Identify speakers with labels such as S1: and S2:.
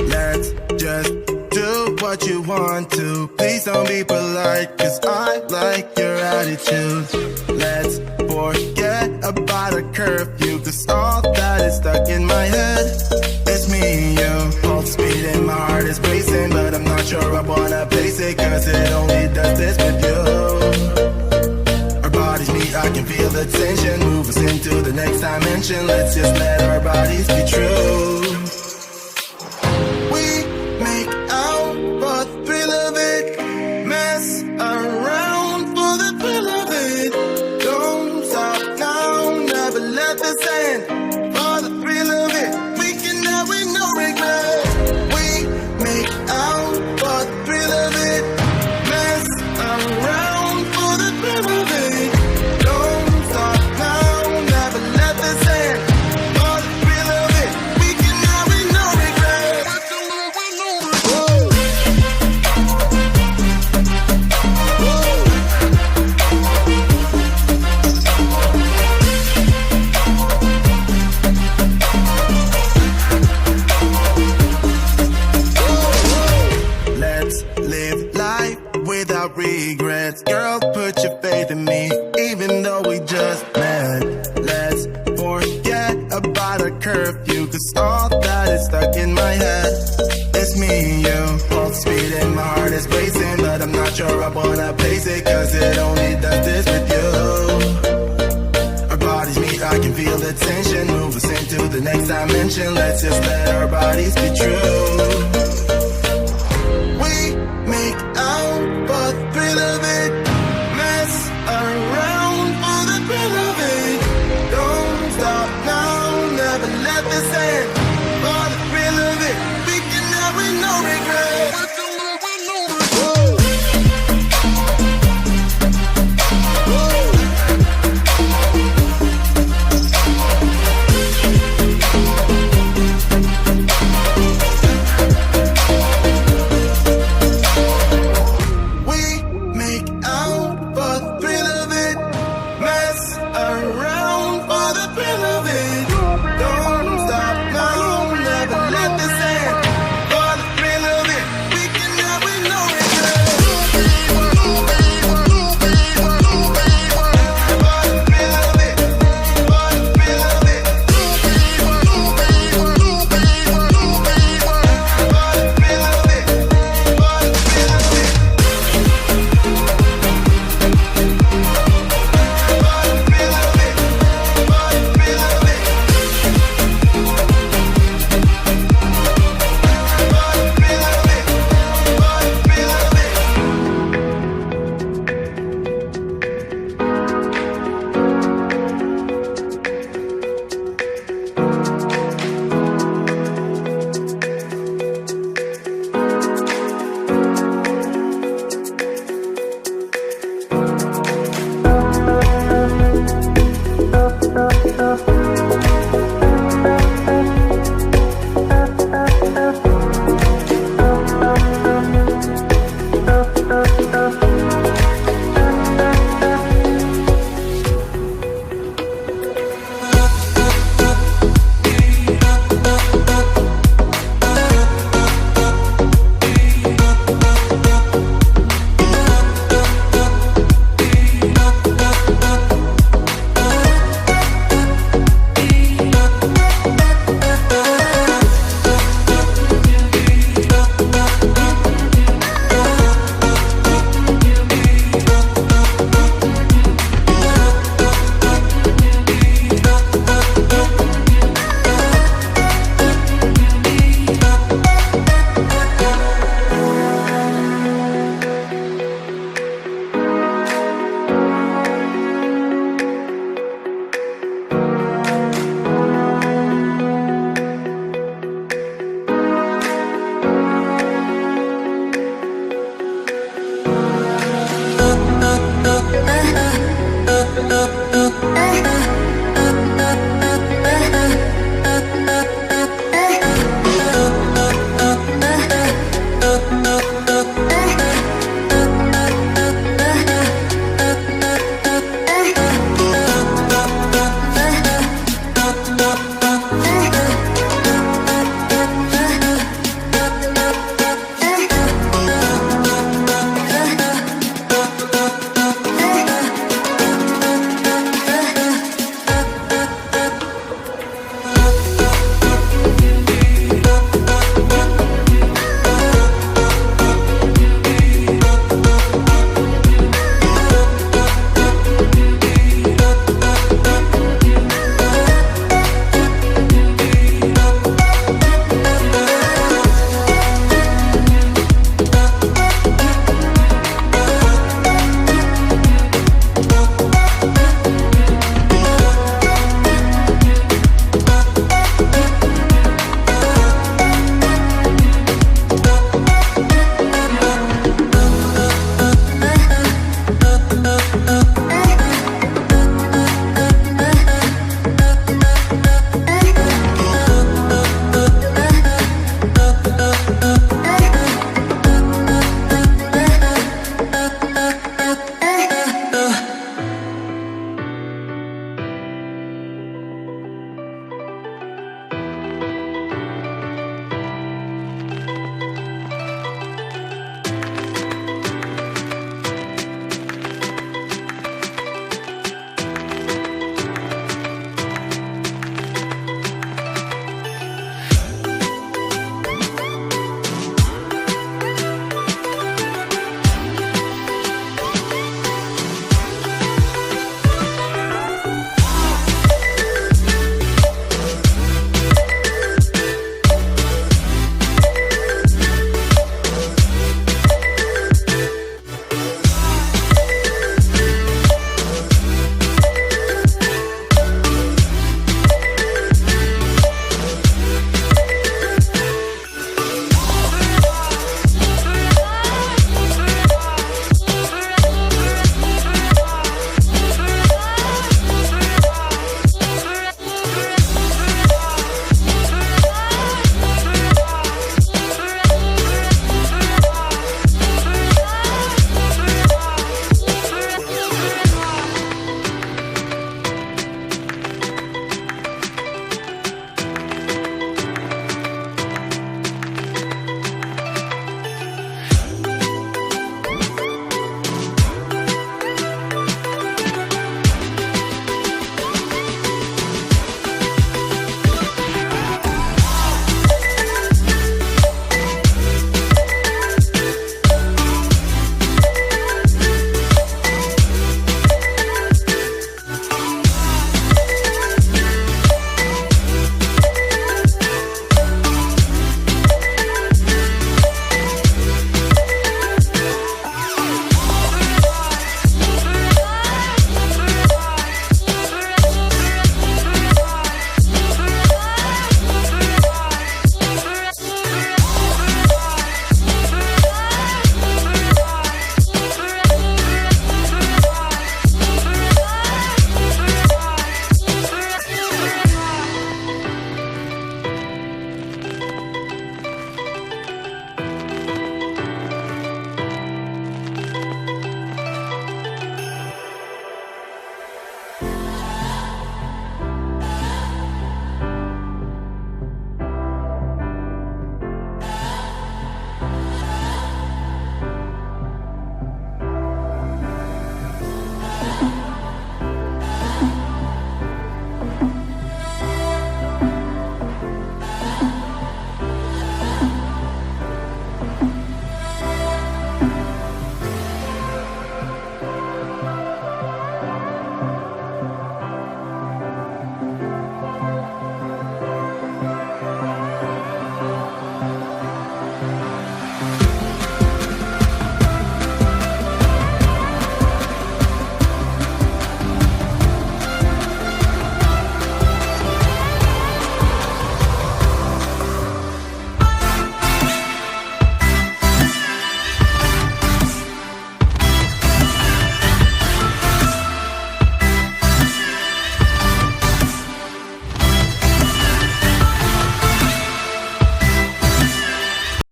S1: Let's just do what you want to. Please don't be polite, cause I like your attitude. Let's forget about a curfew, cause all that is stuck in my head. It's me and you, pulse speed and my heart is racing, but I'm not sure I wanna place it, cause it only does this with you. Our bodies meet, I can feel the tension, move us into the next dimension. Let's just let our bodies be true. Make out for the thrill of it, mess around for the thrill of it. Don't stop now, never let this end. For the thrill of it, we can have it, no regret. We make out for the thrill of it, mess around for the thrill of it. Don't stop now, never let this end. For the thrill of it, we can have it, no regret. Let's live life without regrets. Girl, put your faith in me, even though we just met. Let's forget about a curfew, cause all that is stuck in my head. It's me and you, pulse speed and my heart is racing, but I'm not sure I wanna place it, cause it only does this with you. Our bodies meet, I can feel the tension, move us into the next dimension. Let's just let our bodies be true.